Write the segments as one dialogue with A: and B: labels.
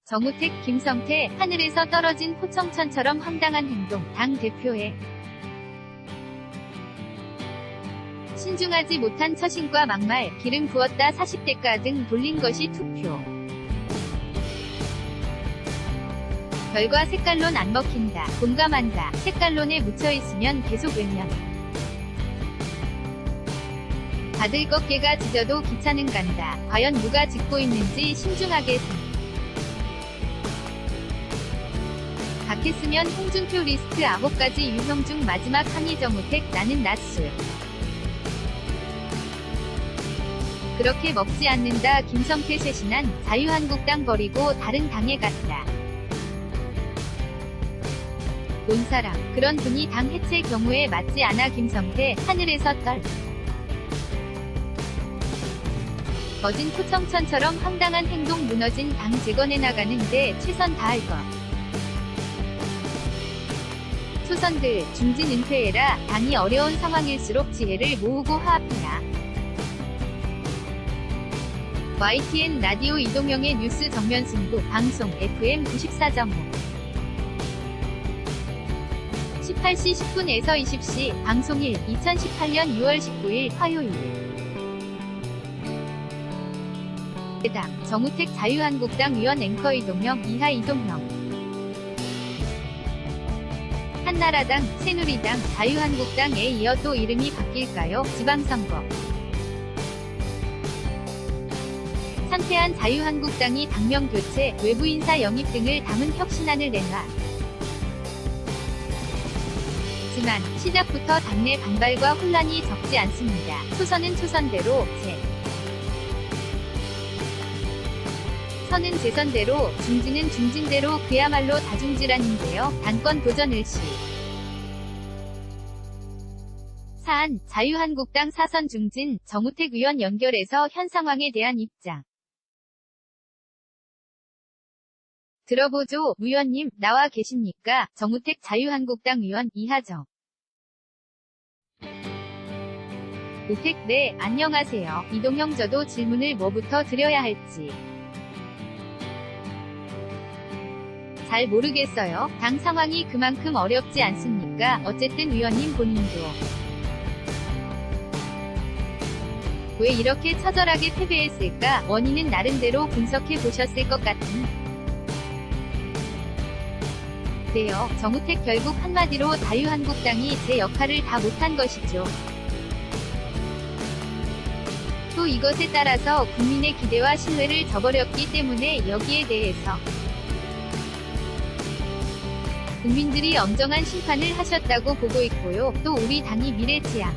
A: 정우택, 김성태, 하늘에서 떨어진 포청천처럼 황당한 행동, 당대표의 신중하지 못한 처신과 막말, 기름 부었다 40대가 등 돌린 것이 투표. 별과 색깔론 안 먹힌다, 공감한다, 색깔론에 묻혀있으면 계속 외면. 받을 것 개가 짖어도 기차는 간다, 과연 누가 짖고 있는지 신중하게 각했으면 홍준표 리스트 9가지 유형 중 마지막 항의 정우택, 나는 낮술 그렇게 먹지 않는다. 김성태 쇄신한 자유한국당 버리고 다른 당에 갔다. 온 사람, 그런 분이 당 해체 경우에 맞지 않아. 김성태, 하늘에서 떨 거진 포청천처럼 황당한 행동, 무너진 당 재건해 나가는데 최선 다할 것. 초선들, 중진 은퇴해라. 당이 어려운 상황일수록 지혜를 모으고 화합해라. YTN 라디오 이동영의 뉴스 정면 승부, 방송 FM 94.5 18시 10분에서 20시, 방송일 2018년 6월 19일 화요일. 당 정우택 자유한국당 위원 앵커 이동영, 이하 이동형. 한나라당, 새누리당, 자유한국당에 이어 또 이름이 바뀔까요? 지방선거. 참패한 자유한국당이 당명 교체, 외부 인사 영입 등을 담은 혁신안을 내놔. 하지만 시작부터 당내 반발과 혼란이 적지 않습니다. 초선은 초선대로, 선은 제선대로, 중진은 중진대로, 그야말로 다중질환인데요. 당권 도전 일시. 사안, 자유한국당 사선 중진, 정우택 의원 연결해서 현 상황에 대한 입장 들어보죠. 의원님, 나와 계십니까? 정우택 자유한국당 의원, 이하정. 우택, 네, 안녕하세요. 이동영, 저도 질문을 뭐부터 드려야 할지 잘 모르겠어요. 당 상황이 그만큼 어렵지 않습니까? 어쨌든 의원님 본인도 왜 이렇게 처절하게 패배했을까? 원인은 나름대로 분석해 보셨을 것 같은 데요. 정우택 결국 한마디로 자유한국당이 제 역할을 다 못한 것이죠. 또 이것에 따라서 국민의 기대와 신뢰를 저버렸기 때문에 여기에 대해서 국민들이 엄정한 심판을 하셨다고 보고 있고요. 또 우리 당이 미래지향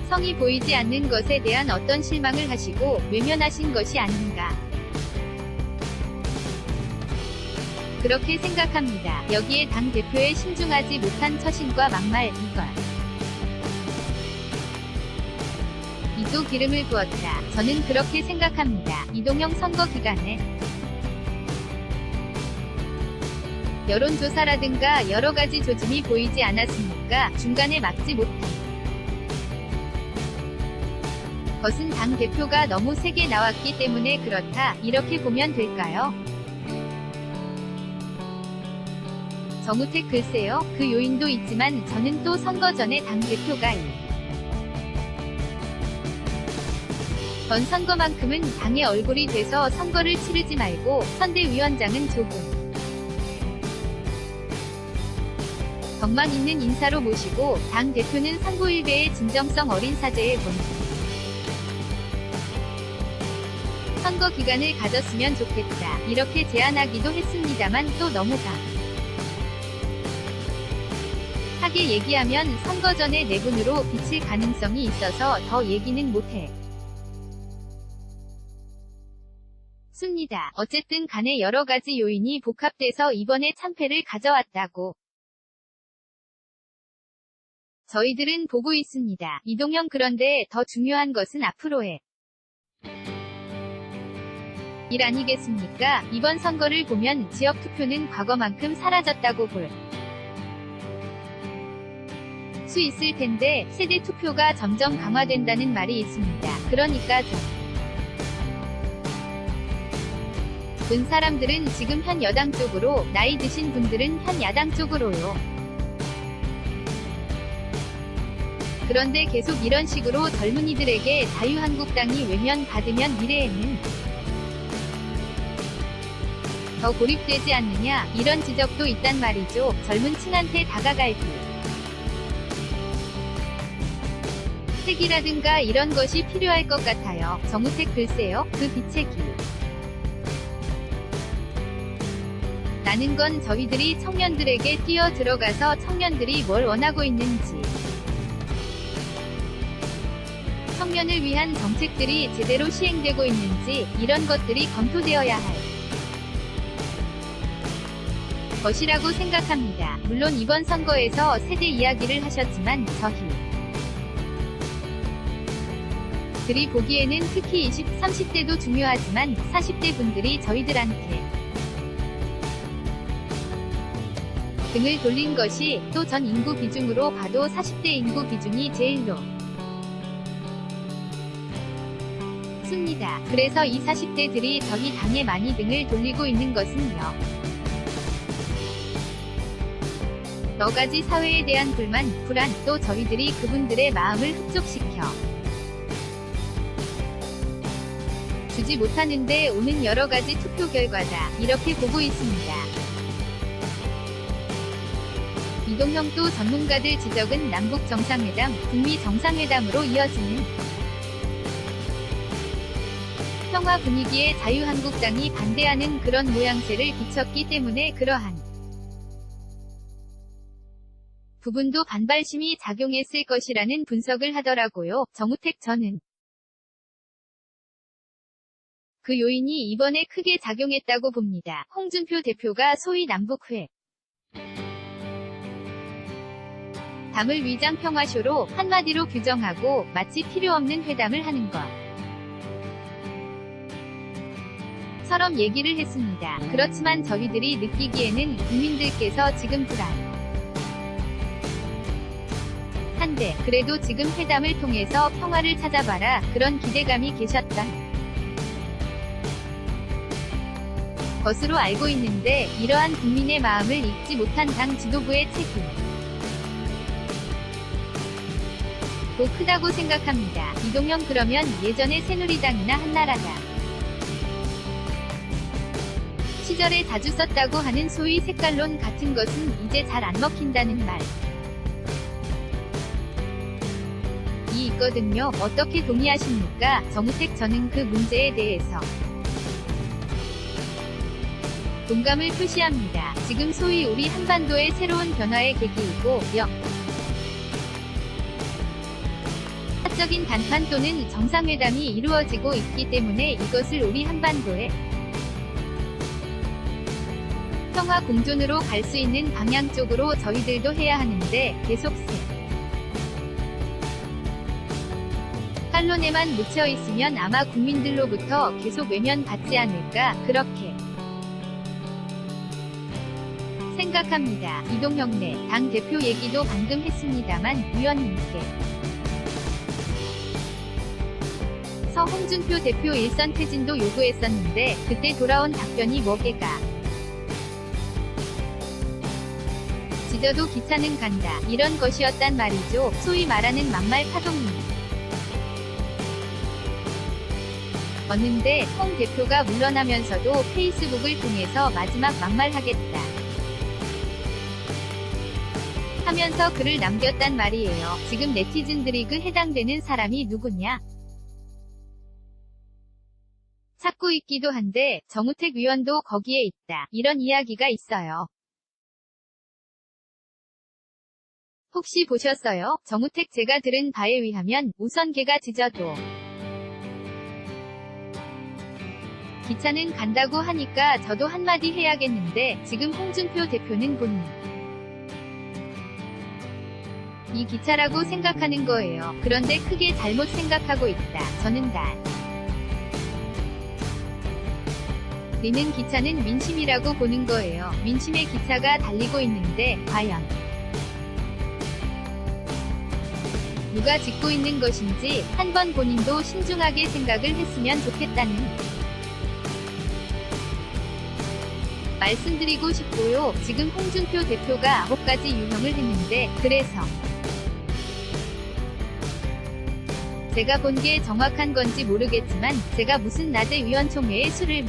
A: 성이 보이지 않는 것에 대한 어떤 실망을 하시고 외면하신 것이 아닌가. 그렇게 생각합니다. 여기에 당대표의 신중하지 못한 처신과 막말, 이도 기름을 부었다. 저는 그렇게 생각합니다. 이동영 선거 기간에 여론조사라든가 여러가지 조짐이 보이지 않았습니까? 중간에 막지 못한 것은 당대표가 너무 세게 나왔기 때문에 그렇다. 이렇게 보면 될까요? 정우택 글쎄요. 그 요인도 있지만 저는 또 선거 전에 당대표가 전 선거만큼은 당의 얼굴이 돼서 선거를 치르지 말고 선대위원장은 조금 덕망 있는 인사로 모시고 당대표는 상부일배의 진정성 어린 사제에 선거 기간을 가졌으면 좋겠다. 이렇게 제안하기도 했습니다만 또 너무 하게 얘기하면 선거 전에 내분으로 비칠 가능성이 있어서 더 얘기는 못해 습니다. 어쨌든 간에 여러가지 요인이 복합돼서 이번에 참패를 가져왔다고 저희들은 보고 있습니다. 이동영, 그런데 더 중요한 것은 앞으로의 일 아니겠습니까? 이번 선거를 보면 지역 투표는 과거만큼 사라졌다고 볼 수 있을 텐데 세대 투표가 점점 강화된다는 말이 있습니다. 그러니까 은 사람들은 지금 현 여당 쪽으로, 나이 드신 분들은 현 야당 쪽으로요. 그런데 계속 이런 식으로 젊은이들에게 자유한국당이 외면받으면 미래에는 더 고립되지 않느냐, 이런 지적도 있단 말이죠. 젊은 층한테 다가갈 책이라든가 이런 것이 필요할 것 같아요. 정우택 글쎄요, 그 빛의 길. 라는 건 저희들이 청년들에게 뛰어 들어가서 청년들이 뭘 원하고 있는지, 청년을 위한 정책들이 제대로 시행되고 있는지, 이런 것들이 검토되어야 할 것이라고 생각합니다. 물론 이번 선거에서 세대 이야기를 하셨지만 저희들이 보기에는 특히 20, 30대도 중요하지만 40대 분들이 저희들한테 등을 돌린 것이, 또 전 인구 비중으로 봐도 40대 인구 비중이 제일 높습니다. 그래서 이 40대들이 저희 당에 많이 등을 돌리고 있는 것은요, 여러 가지 사회에 대한 불만, 불안, 또 저희들이 그분들의 마음을 흡족시켜 주지 못하는데 오는 여러 가지 투표 결과다, 이렇게 보고 있습니다. 이동형 또 전문가들 지적은 남북 정상회담, 북미 정상회담으로 이어지는 평화 분위기에 자유한국당이 반대하는 그런 모양새를 비췄기 때문에 그러한 부분도 반발심이 작용했을 것이라는 분석을 하더라고요. 정우택 저는 그 요인이 이번에 크게 작용했다고 봅니다. 홍준표 대표가 소위 남북회 담을 위장 평화쇼로, 한마디로 규정하고 마치 필요 없는 회담을 하는 것 처럼 얘기를 했습니다. 그렇지만 저희들이 느끼기에는 국민들께서 지금 한데, 그래도 지금 회담을 통해서 평화를 찾아봐라, 그런 기대감이 계셨던 것으로 알고 있는데, 이러한 국민의 마음을 읽지 못한 당 지도부의 책임 도 크다고 생각합니다. 이동형 그러면 예전에 새누리당이나 한나라당 시절에 자주 썼다고 하는 소위 색깔론 같은 것은 이제 잘 안 먹힌다는 말 이 있거든요. 어떻게 동의하십니까? 정우택 저는 그 문제에 대해서 동감을 표시합니다. 지금 소위 우리 한반도의 새로운 변화의 계기이고, 적인 단판 또는 정상회담이 이루어지고 있기 때문에 이것을 우리 한반도의 평화 공존으로 갈 수 있는 방향 쪽으로 저희들도 해야 하는데, 계속 칼론에만 묻혀 있으면 아마 국민들로부터 계속 외면받지 않을까, 그렇게 생각합니다. 이동형 당 대표 얘기도 방금 했습니다만, 위원님께 홍준표 대표 일선 퇴진도 요구했었는데, 그때 돌아온 답변이 뭐게가 지저도 기차는 간다, 이런 것이었단 말이죠. 소위 말하는 막말 파동이 었는데, 홍 대표가 물러나면서도 페이스북을 통해서 마지막 막말하겠다 하면서 글을 남겼단 말이에요. 지금 네티즌들이 그 해당되는 사람이 누구냐 찾고 있기도 한데, 정우택 위원도 거기에 있다, 이런 이야기가 있어요. 혹시 보셨어요? 정우택 제가 들은 바에 의하면 우선 걔가 지저도 기차는 간다고 하니까 저도 한마디 해야겠는데, 지금 홍준표 대표는 본인 이 기차라고 생각하는 거예요. 그런데 크게 잘못 생각하고 있다. 저는 달리는 기차는 민심이라고 보는 거예요. 민심의 기차가 달리고 있는데, 과연 누가 짓고 있는 것인지 한번 본인도 신중하게 생각을 했으면 좋겠다는 말씀드리고 싶고요. 지금 홍준표 대표가 9가지 유형을 했는데, 그래서 제가 본 게 정확한 건지 모르겠지만 제가 무슨 낮에 위원총회에 술을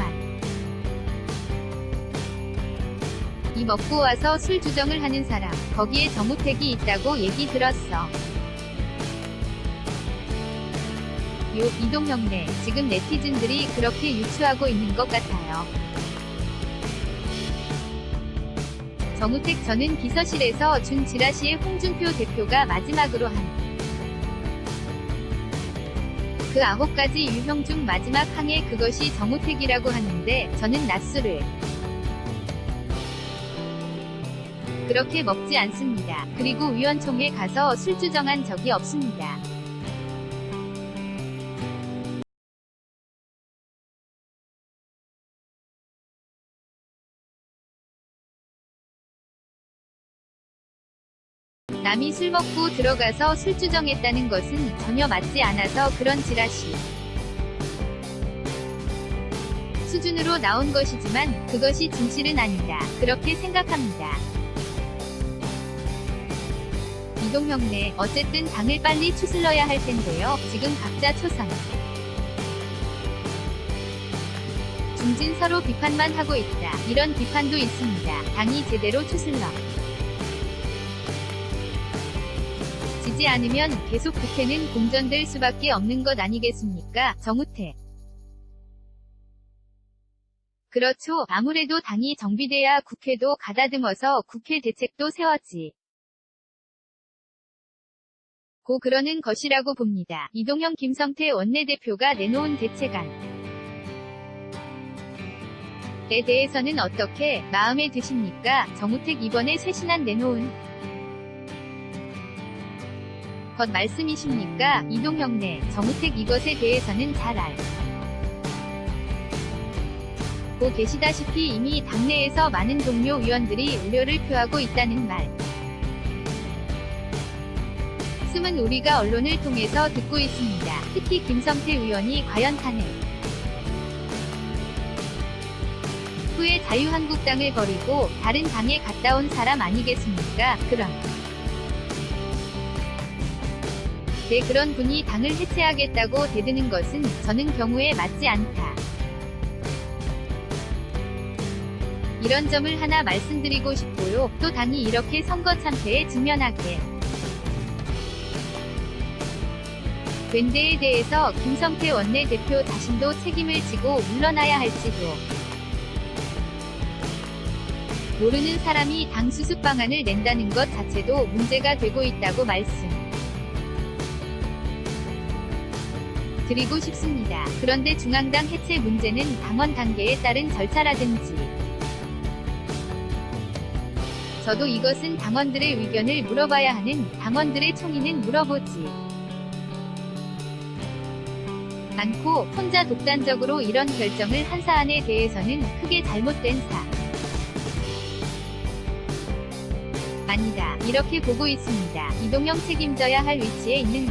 A: 이 먹고 와서 술 주정을 하는 사람, 거기에 정우택이 있다고 얘기 들었어. 이동형네, 지금 네티즌들이 그렇게 유추하고 있는 것 같아요. 정우택 전은 비서실에서 준 지라시에 홍준표 대표가 마지막으로 한 그 9가지 유형 중 마지막 항에 그것이 정우택이라고 하는데, 저는 낮술을 그렇게 먹지 않습니다. 그리고 위원총회 가서 술 주정한 적이 없습니다. 남이 술 먹고 들어가서 술 주정했다는 것은 전혀 맞지 않아서 그런 지라시 수준으로 나온 것이지만 그것이 진실은 아니다. 그렇게 생각합니다. 이동형네, 어쨌든 당을 빨리 추슬러야 할 텐데요. 지금 각자 초선 중진 서로 비판만 하고 있다. 이런 비판도 있습니다. 당이 제대로 추슬러 지지 않으면 계속 국회는 공전될 수밖에 없는 것 아니겠습니까? 정우택. 그렇죠. 아무래도 당이 정비돼야 국회도 가다듬어서 국회 대책도 세웠지. 고 그러는 것이라고 봅니다. 이동형 김성태 원내대표가 내놓은 대책안에 대해서는 어떻게 마음에 드십니까? 정우택 이번에 쇄신안 내놓은 것 말씀이십니까? 이동형네, 정우택 이것에 대해서는 잘 알고 계시다시피 이미 당내에서 많은 동료 의원들이 우려를 표하고 있다는 말씀은 우리가 언론을 통해서 듣고 있습니다. 특히 김성태 의원이 과연 탄핵 후에 자유한국당을 버리고 다른 당에 갔다 온 사람 아니겠습니까? 그런 분이 당을 해체하겠다고 대드는 것은 저는 경우에 맞지 않다. 이런 점을 하나 말씀드리고 싶고요. 또 당이 이렇게 선거 참패에 직면하게 된 데에 대해서 김성태 원내대표 자신도 책임을 지고 물러나야 할지도 모르는 사람이 당 수습 방안을 낸다는 것 자체도 문제가 되고 있다고 드리고 싶습니다. 그런데 중앙당 해체 문제는 당원 단계에 따른 절차라든지 저도 이것은 당원들의 의견을 물어봐야 하는 당원들의 총의는 물어보지 않고 혼자 독단적으로 이런 결정을 한 사안에 대해서는 크게 잘못된 아니다. 이렇게 보고 있습니다. 이동형 책임져야 할 위치에 있는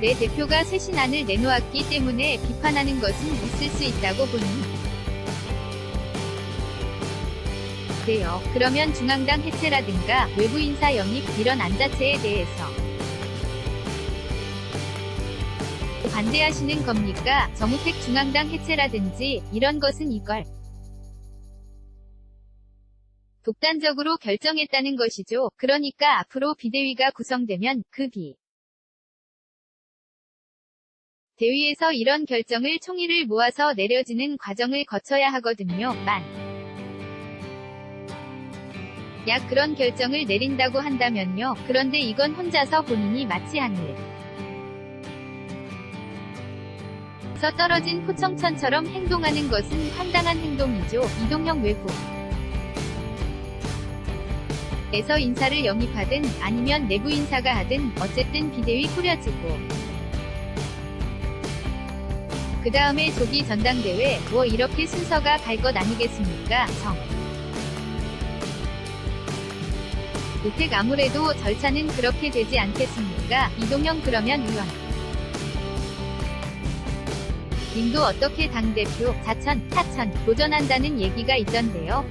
A: 내 대표가 쇄신안을 내놓았기 때문에 비판하는 것은 있을 수 있다고 보는데요. 그러면 중앙당 해체라든가 외부 인사 영입 이런 안 자체에 대해서 반대하시는 겁니까? 정우택 중앙당 해체라든지 이런 것은 이걸 독단적으로 결정했다는 것이죠. 그러니까 앞으로 비대위가 구성되면 대위에서 이런 결정을 총의를 모아서 내려지는 과정을 거쳐야 하거든요. 만약 그런 결정을 내린다고 한다면요. 그런데 이건 혼자서 본인이 마치 하늘에서 떨어진 포청천처럼 행동하는 것은 황당한 행동이죠. 이동형 외부에서 인사를 영입하든 아니면 내부 인사가 하든 어쨌든 비대위 꾸려지고 그 다음에 조기 전당대회 뭐 이렇게 순서가 갈 것 아니겠습니까? 우택 아무래도 절차는 그렇게 되지 않겠습니까? 이동형 그러면 의원 님도 어떻게 당대표, 자천, 타천, 도전한다는 얘기가 있던데요.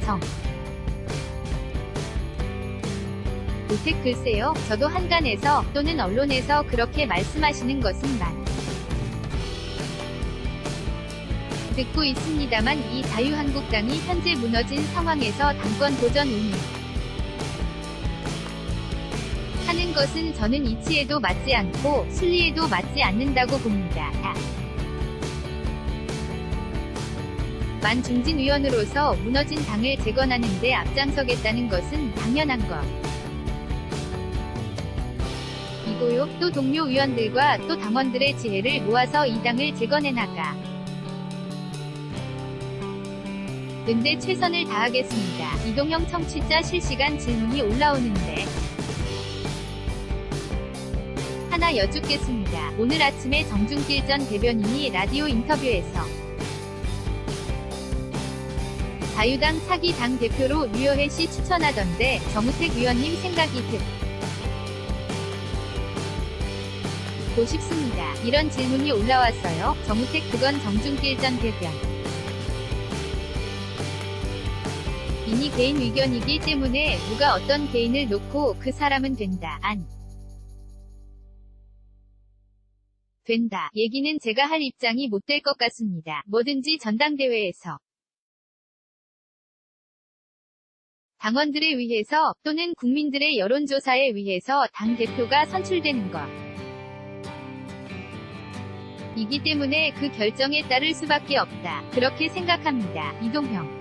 A: 오택 글쎄요. 저도 한간에서 또는 언론에서 그렇게 말씀하시는 것은 듣고 있습니다만 이 자유한국당이 현재 무너진 상황에서 당권 도전 운영 하는 것은 저는 이치에도 맞지 않고 순리에도 맞지 않는다고 봅니다. 만 중진 의원으로서 무너진 당을 재건하는 데 앞장서겠다는 것은 당연한 것 이고요. 또 동료 의원들과 또 당원들의 지혜를 모아서 이 당을 재건해 나가 는데 최선을 다하겠습니다. 이동형 청취자 실시간 질문이 올라오는데 하나 여쭙겠습니다. 오늘 아침에 정준길 전 대변인이 라디오 인터뷰에서 자유당 차기 당대표로 유여해 씨 추천하던데 정우택 의원님 생각이 듣고 싶습니다. 이런 질문이 올라왔어요. 정우택 그건 정준길 전 대변 인이 개인 의견이기 때문에 누가 어떤 개인을 놓고 그 사람은 된다, 안 된다 얘기는 제가 할 입장이 못 될 것 같습니다. 뭐든지 전당대회에서 당원들에 의해서 또는 국민들의 여론조사에 의해서 당대표가 선출되는 것 이기 때문에 그 결정에 따를 수밖에 없다. 그렇게 생각합니다. 이동형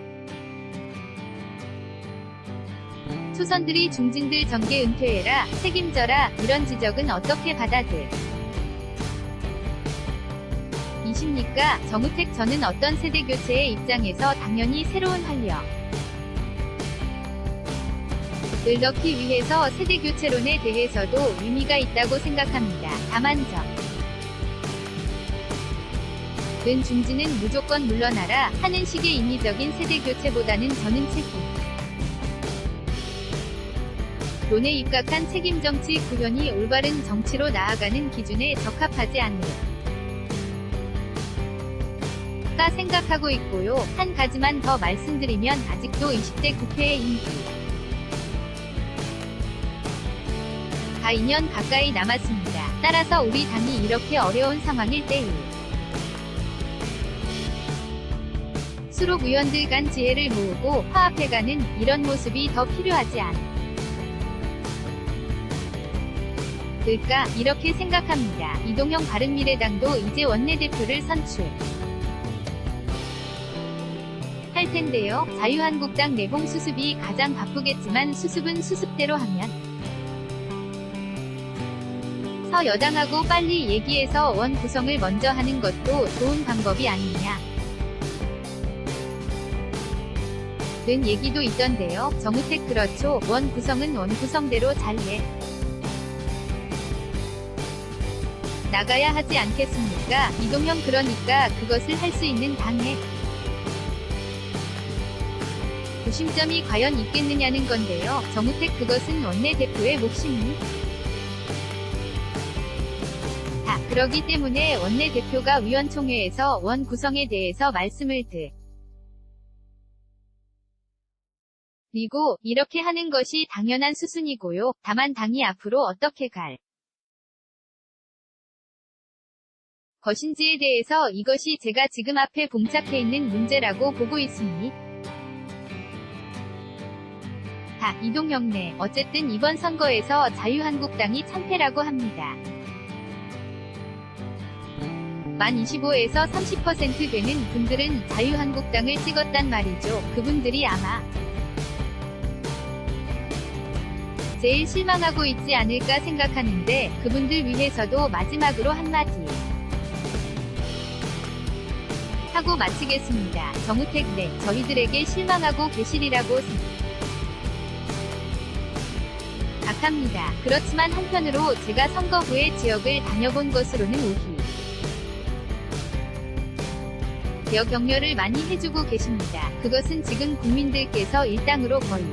A: 초선들이 중진들 정계 은퇴해라, 책임져라 이런 지적은 어떻게 이십니까? 정우택 저는 어떤 세대교체의 입장에서 당연히 새로운 활력 을 넣기 위해서 세대교체론에 대해서도 의미가 있다고 생각합니다. 다만 는 중진은 무조건 물러나라 하는 식의 인위적인 세대교체보다는 저는 론에 입각한 책임정치 구현이 올바른 정치로 나아가는 기준에 적합하지 않을까 생각하고 있고요. 한 가지만 더 말씀드리면 아직도 20대 국회의 임기가 2년 가까이 남았습니다. 따라서 우리 당이 이렇게 어려운 상황일 때에 수록 의원들 간 지혜를 모으고 화합해가는 이런 모습이 더 필요하지 않을까 이렇게 생각합니다. 이동형 바른미래당도 이제 원내대표를 선출할 텐데요. 자유한국당 내봉 수습이 가장 바쁘겠지만 수습은 수습대로 하면 여당하고 빨리 얘기해서 원 구성을 먼저 하는 것도 좋은 방법이 아니냐 는 얘기도 있던데요. 정우택 그렇죠. 원 구성은 원 구성대로 잘 나가야 하지 않겠습니까? 이동형 그러니까 그것을 할 수 있는 당의 구심점이 과연 있겠느냐는 건데요. 정우택 그것은 원내대표의 몫입니다. 그러기 때문에 원내대표가 위원총회에서 원 구성에 대해서 말씀을 드리고 이렇게 하는 것이 당연한 수순이고요. 다만 당이 앞으로 어떻게 갈 것인지에 대해서 이것이 제가 지금 앞에 봉착해 있는 문제라고 보고 있습니다. 이동형 네. 어쨌든 이번 선거에서 자유한국당이 참패라고 합니다. 만 25에서 30% 되는 분들은 자유한국당을 찍었단 말이죠. 그분들이 아마 제일 실망하고 있지 않을까 생각하는데 그분들 위해서도 마지막으로 한마디 하고 마치겠습니다. 정우택 네. 저희들에게 실망하고 계시리라고 생각합니다. 그렇지만 한편으로 제가 선거 후에 지역을 다녀본 것으로는 지역 격려를 많이 해주고 계십니다. 그것은 지금 국민들께서 일당으로 거의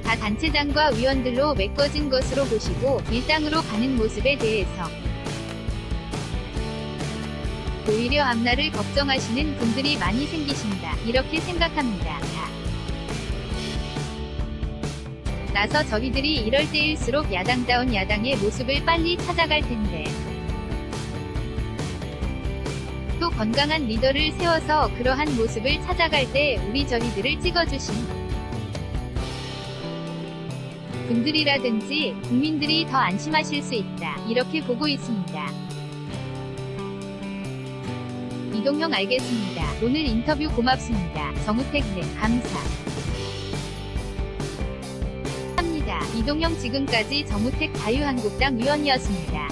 A: 다 단체장과 위원들로 메꿔진 것으로 보시고 일당으로 가는 모습에 대해서 오히려 앞날을 걱정하시는 분들이 많이 생기신다. 이렇게 생각합니다. 나서 저희들이 이럴 때일수록 야당다운 야당의 모습을 빨리 찾아갈 텐데. 또 건강한 리더를 세워서 그러한 모습을 찾아갈 때 우리 저희들을 찍어주신 분들이라든지 국민들이 더 안심하실 수 있다. 이렇게 보고 있습니다. 이동형 알겠습니다. 오늘 인터뷰 고맙습니다. 정우택 네, 감사. 합니다. 이동형 지금까지 정우택 자유한국당 의원이었습니다.